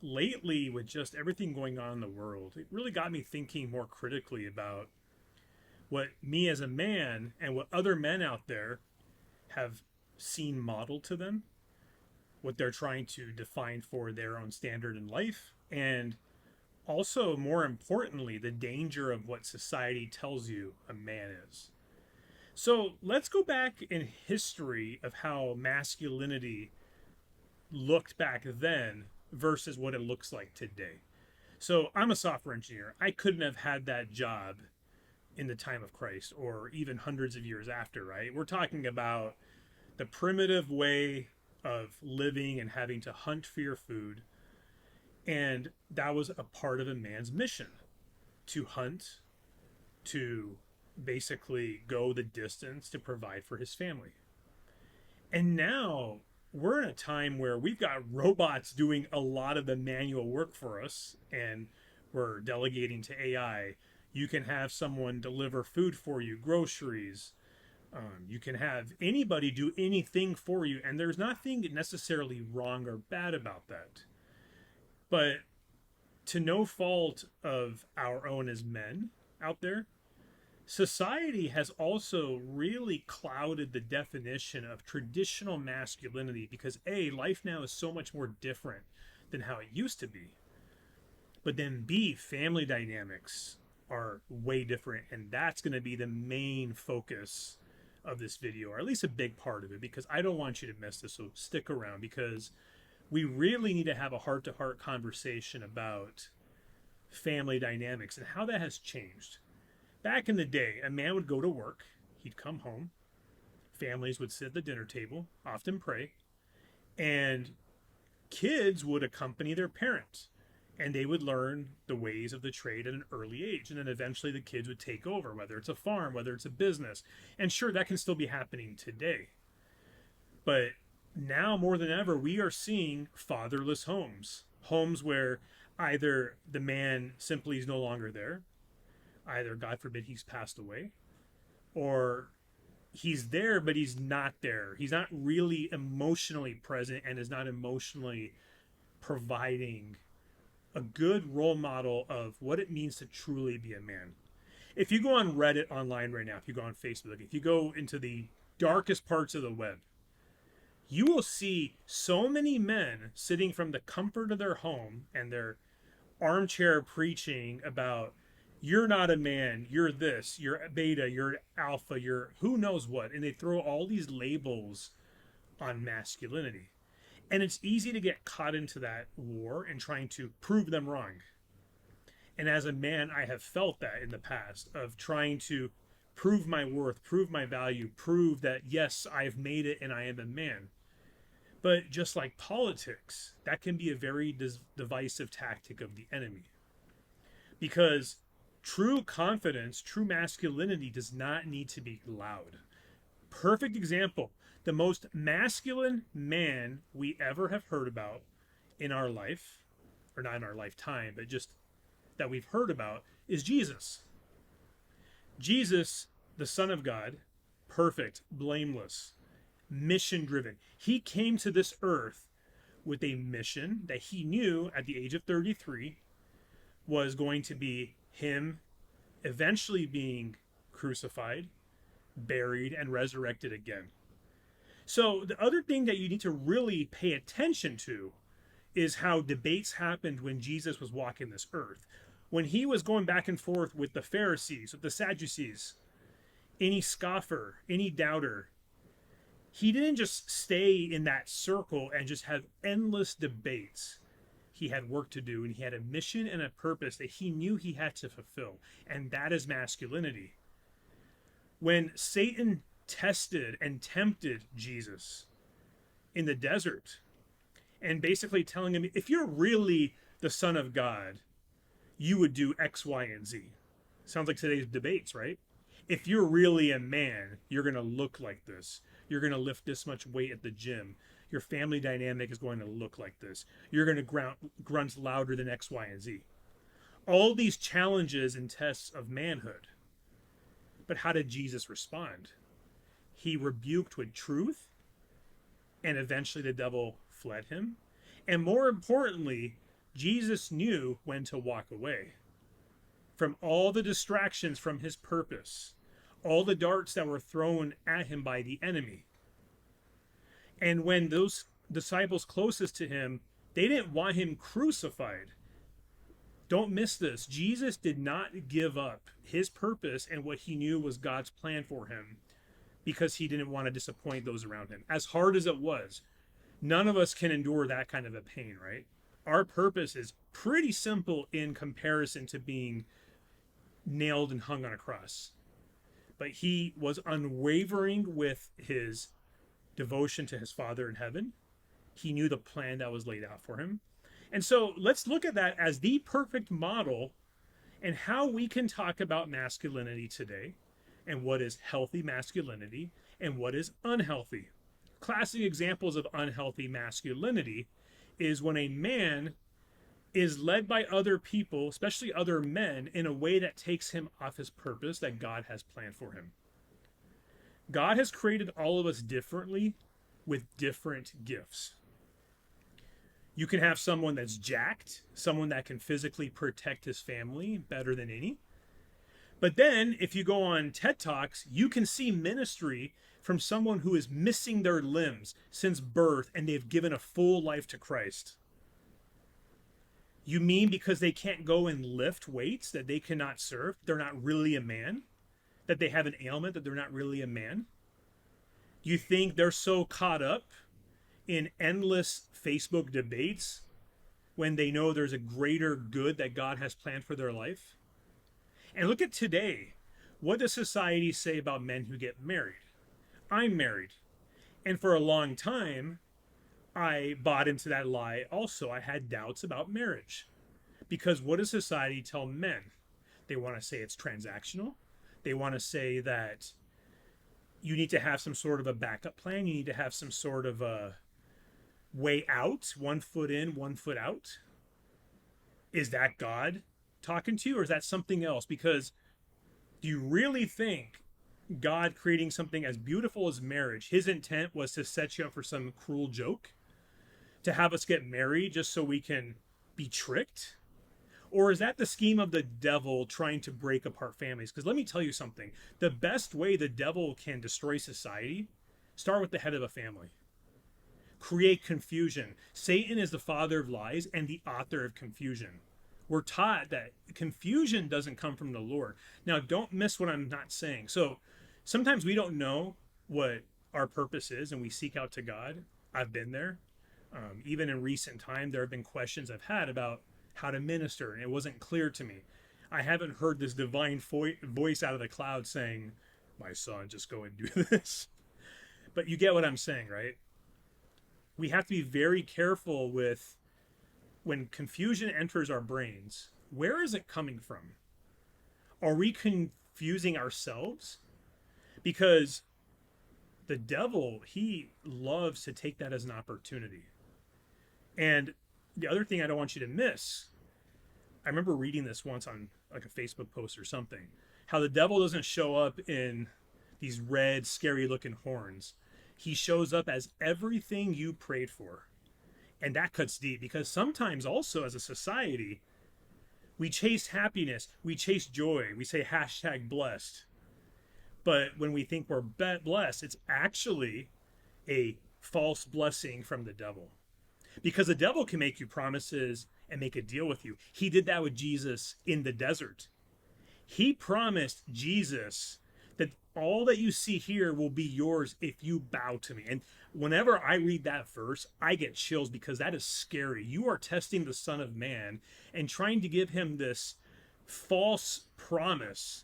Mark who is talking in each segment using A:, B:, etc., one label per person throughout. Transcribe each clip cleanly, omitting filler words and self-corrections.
A: lately, with just everything going on in the world, it really got me thinking more critically about what me as a man and what other men out there have seen modeled to them, what they're trying to define for their own standard in life, and also, more importantly, the danger of what society tells you a man is. So let's go back in history of how masculinity looked back then versus what it looks like today. So I'm a software engineer. I couldn't have had that job in the time of Christ or even hundreds of years after, right? We're talking about the primitive way of living and having to hunt for your food. And that was a part of a man's mission to hunt, to basically go the distance to provide for his family. And now we're in a time where we've got robots doing a lot of the manual work for us, and we're delegating to AI. You can have someone deliver food for you, groceries. You can have anybody do anything for you, and there's nothing necessarily wrong or bad about that. But to no fault of our own as men out there, society has also really clouded the definition of traditional masculinity because A, life now is so much more different than how it used to be. But then B, family dynamics are way different, and that's going to be the main focus of this video, or at least a big part of it, because I don't want you to miss this. So stick around, because we really need to have a heart-to-heart conversation about family dynamics and how that has changed. Back in the day, a man would go to work, he'd come home, families would sit at the dinner table, often pray, and kids would accompany their parents, and they would learn the ways of the trade at an early age. And then eventually the kids would take over, whether it's a farm, whether it's a business. And sure, that can still be happening today. But now more than ever, we are seeing fatherless homes, homes where either the man simply is no longer there, either, God forbid, he's passed away, or he's there, but he's not there. He's not really emotionally present and is not emotionally providing a good role model of what it means to truly be a man. If you go on Reddit online right now, if you go on Facebook, if you go into the darkest parts of the web, you will see so many men sitting from the comfort of their home and their armchair preaching about, you're not a man, you're this, you're beta, you're alpha, you're who knows what. And they throw all these labels on masculinity. And it's easy to get caught into that war and trying to prove them wrong. And as a man, I have felt that in the past of trying to prove my worth, prove my value, prove that, yes, I've made it and I am a man. But just like politics, that can be a very divisive tactic of the enemy. Because true confidence, true masculinity does not need to be loud. Perfect example. The most masculine man we ever have heard about in our life, or not in our lifetime, but just that we've heard about, is Jesus. Jesus, the Son of God, perfect, blameless, mission driven. He came to this earth with a mission that he knew at the age of 33 was going to be him eventually being crucified, buried, and resurrected again. So the other thing that you need to really pay attention to is how debates happened when Jesus was walking this earth. When he was going back and forth with the Pharisees, with the Sadducees, any scoffer, any doubter, he didn't just stay in that circle and just have endless debates. He had work to do, and he had a mission and a purpose that he knew he had to fulfill. And that is masculinity. When Satan tested and tempted Jesus in the desert and basically telling him, if you're really the Son of God, you would do X, Y, and Z. Sounds like today's debates, right? If you're really a man, you're going to look like this. You're going to lift this much weight at the gym. Your family dynamic is going to look like this. You're going to grunt louder than X, Y, and Z. All these challenges and tests of manhood. But how did Jesus respond? He rebuked with truth, and eventually the devil fled him. And more importantly, Jesus knew when to walk away from all the distractions from his purpose, all the darts that were thrown at him by the enemy. And when those disciples closest to him, they didn't want him crucified. Don't miss this. Jesus did not give up his purpose and what he knew was God's plan for him because he didn't want to disappoint those around him. As hard as it was, none of us can endure that kind of a pain, right? Our purpose is pretty simple in comparison to being nailed and hung on a cross. But he was unwavering with his devotion to his Father in heaven. He knew the plan that was laid out for him. And so let's look at that as the perfect model and how we can talk about masculinity today and what is healthy masculinity and what is unhealthy. Classic examples of unhealthy masculinity is when a man is led by other people, especially other men, in a way that takes him off his purpose that God has planned for him. God has created all of us differently with different gifts. You can have someone that's jacked, someone that can physically protect his family better than any. But then if you go on TED Talks, you can see ministry from someone who is missing their limbs since birth and they've given a full life to Christ. You mean because they can't go and lift weights that they cannot serve, they're not really a man? That they have an ailment, that they're not really a man? You think they're so caught up in endless Facebook debates when they know there's a greater good that God has planned for their life? And look at today. What does society say about men who get married? I'm married. And for a long time, I bought into that lie also. I had doubts about marriage. Because what does society tell men? They want to say it's transactional. They want to say that you need to have some sort of a backup plan. You need to have some sort of a way out, 1 foot in, 1 foot out. Is that God talking to you, or is that something else? Because do you really think God creating something as beautiful as marriage, his intent was to set you up for some cruel joke? To have us get married just so we can be tricked? Or is that the scheme of the devil trying to break apart families? Because let me tell you something. The best way the devil can destroy society, start with the head of a family. Create confusion. Satan is the father of lies and the author of confusion. We're taught that confusion doesn't come from the Lord. Now, don't miss what I'm not saying. So sometimes we don't know what our purpose is and we seek out to God. I've been there. Even in recent time, there have been questions I've had about how to minister, and it wasn't clear to me. I haven't heard this divine voice out of the cloud saying, my son, just go and do this. But you get what I'm saying, right? We have to be very careful with when confusion enters our brains, where is it coming from? Are we confusing ourselves? Because the devil, he loves to take that as an opportunity. And the other thing I don't want you to miss, I remember reading this once on like a Facebook post or something, how the devil doesn't show up in these red, scary looking horns. He shows up as everything you prayed for. And that cuts deep because sometimes also as a society, we chase happiness, we chase joy, we say hashtag blessed. But when we think we're blessed, it's actually a false blessing from the devil. Because the devil can make you promises and make a deal with you. He did that with Jesus in the desert. He promised Jesus that all that you see here will be yours if you bow to me. And whenever I read that verse, I get chills because that is scary. You are testing the Son of Man and trying to give him this false promise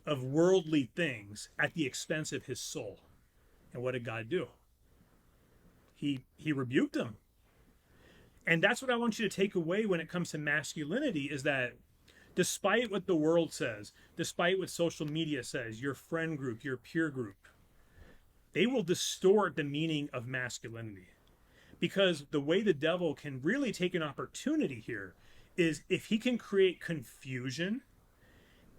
A: of worldly things at the expense of his soul. And what did God do? He rebuked him. And that's what I want you to take away when it comes to masculinity is that despite what the world says, despite what social media says, your friend group, your peer group, they will distort the meaning of masculinity. Because the way the devil can really take an opportunity here is if he can create confusion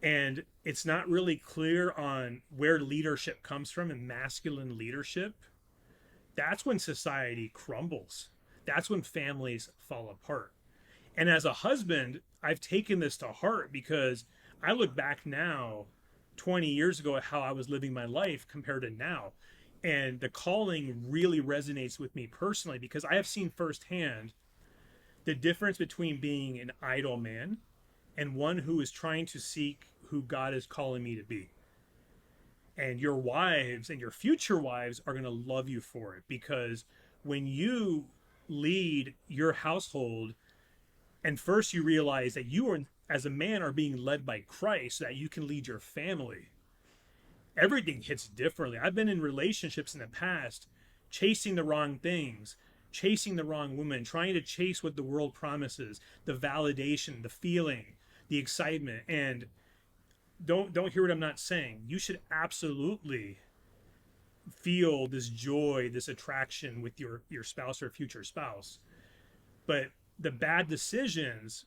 A: and it's not really clear on where leadership comes from and masculine leadership, that's when society crumbles. That's when families fall apart. And as a husband, I've taken this to heart because I look back now, 20 years ago, at how I was living my life compared to now. And the calling really resonates with me personally because I have seen firsthand the difference between being an idle man and one who is trying to seek who God is calling me to be. And your wives and your future wives are going to love you for it because when you lead your household and first you realize that you are, as a man, are being led by Christ so that you can lead your family, everything hits differently. I've been in relationships in the past chasing the wrong things, chasing the wrong woman, trying to chase what the world promises, the validation, the feeling, the excitement. And don't hear what I'm not saying. You should absolutely feel this joy, this attraction with your spouse or future spouse. But the bad decisions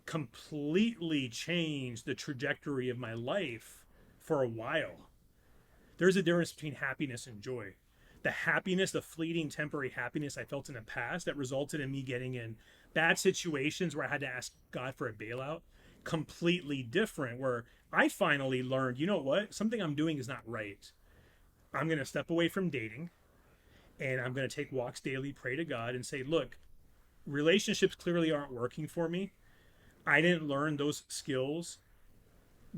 A: completely changed the trajectory of my life for a while. There's a difference between happiness and joy. The happiness, the fleeting temporary happiness I felt in the past that resulted in me getting in bad situations where I had to ask God for a bailout, completely different. Where I finally learned, you know what? Something I'm doing is not right. I'm going to step away from dating and I'm going to take walks daily, pray to God, and say, look, relationships clearly aren't working for me. I didn't learn those skills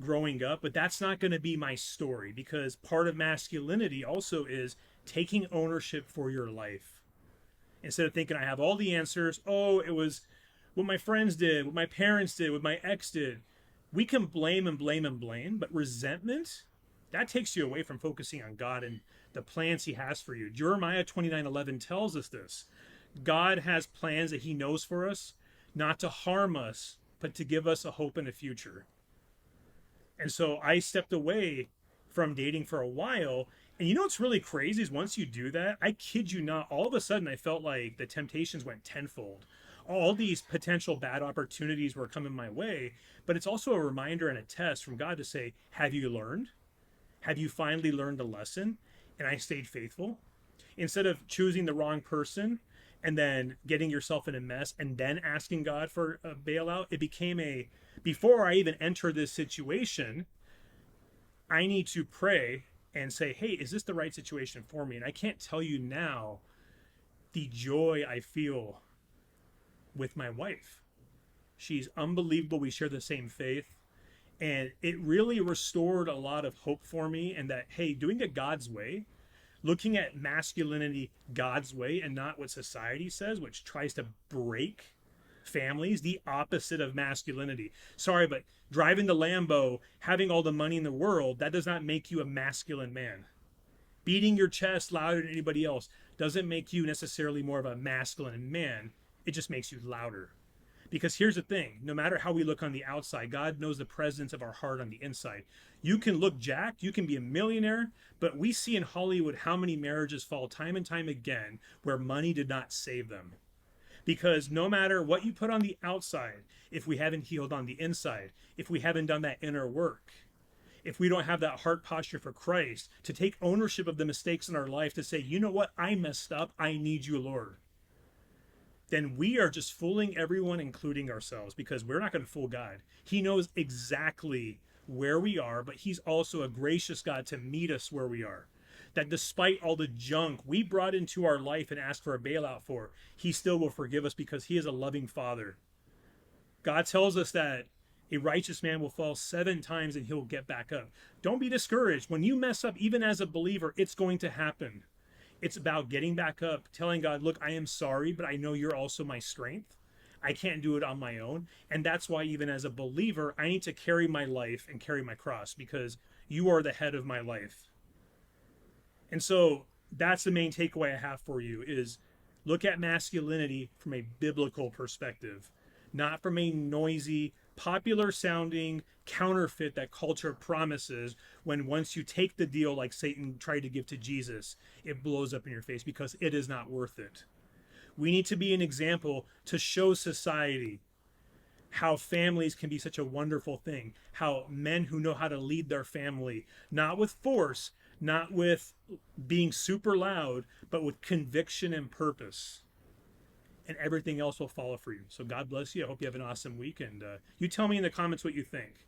A: growing up, but that's not going to be my story because part of masculinity also is taking ownership for your life. Instead of thinking I have all the answers, oh, it was what my friends did, what my parents did, what my ex did. We can blame and blame and blame, but resentment, that takes you away from focusing on God and the plans he has for you. Jeremiah 29:11 tells us this. God has plans that he knows for us, not to harm us, but to give us a hope and a future. And so I stepped away from dating for a while. And you know what's really crazy is once you do that, I kid you not, all of a sudden I felt like the temptations went tenfold. All these potential bad opportunities were coming my way, but it's also a reminder and a test from God to say, have you learned? Have you finally learned the lesson? And I stayed faithful. Instead of choosing the wrong person and then getting yourself in a mess and then asking God for a bailout, it became a, before I even enter this situation, I need to pray and say, hey, is this the right situation for me? And I can't tell you now the joy I feel with my wife. She's unbelievable. We share the same faith. And it really restored a lot of hope for me. And that, hey, doing it God's way, looking at masculinity God's way and not what society says, which tries to break families, the opposite of masculinity. Sorry, but driving the Lambo, having all the money in the world, that does not make you a masculine man. Beating your chest louder than anybody else doesn't make you necessarily more of a masculine man. It just makes you louder. Because here's the thing, no matter how we look on the outside, God knows the presence of our heart on the inside. You can look jacked, you can be a millionaire, but we see in Hollywood how many marriages fall time and time again where money did not save them. Because no matter what you put on the outside, if we haven't healed on the inside, if we haven't done that inner work, if we don't have that heart posture for Christ, to take ownership of the mistakes in our life, to say, you know what, I messed up, I need you, Lord, then we are just fooling everyone, including ourselves, because we're not going to fool God. He knows exactly where we are, but he's also a gracious God to meet us where we are. That despite all the junk we brought into our life and asked for a bailout for, he still will forgive us because he is a loving father. God tells us that a righteous man will fall 7 times and he'll get back up. Don't be discouraged. When you mess up, even as a believer, it's going to happen. It's about getting back up, telling God, look, I am sorry, but I know you're also my strength. I can't do it on my own. And that's why even as a believer, I need to carry my life and carry my cross because you are the head of my life. And so that's the main takeaway I have for you is look at masculinity from a biblical perspective, not from a noisy, popular sounding counterfeit that culture promises when once you take the deal like Satan tried to give to Jesus, it blows up in your face because it is not worth it. We need to be an example to show society how families can be such a wonderful thing, how men who know how to lead their family, not with force, not with being super loud, but with conviction and purpose. and everything else will follow for you. So God bless you. I hope you have an awesome week, and you tell me in the comments what you think.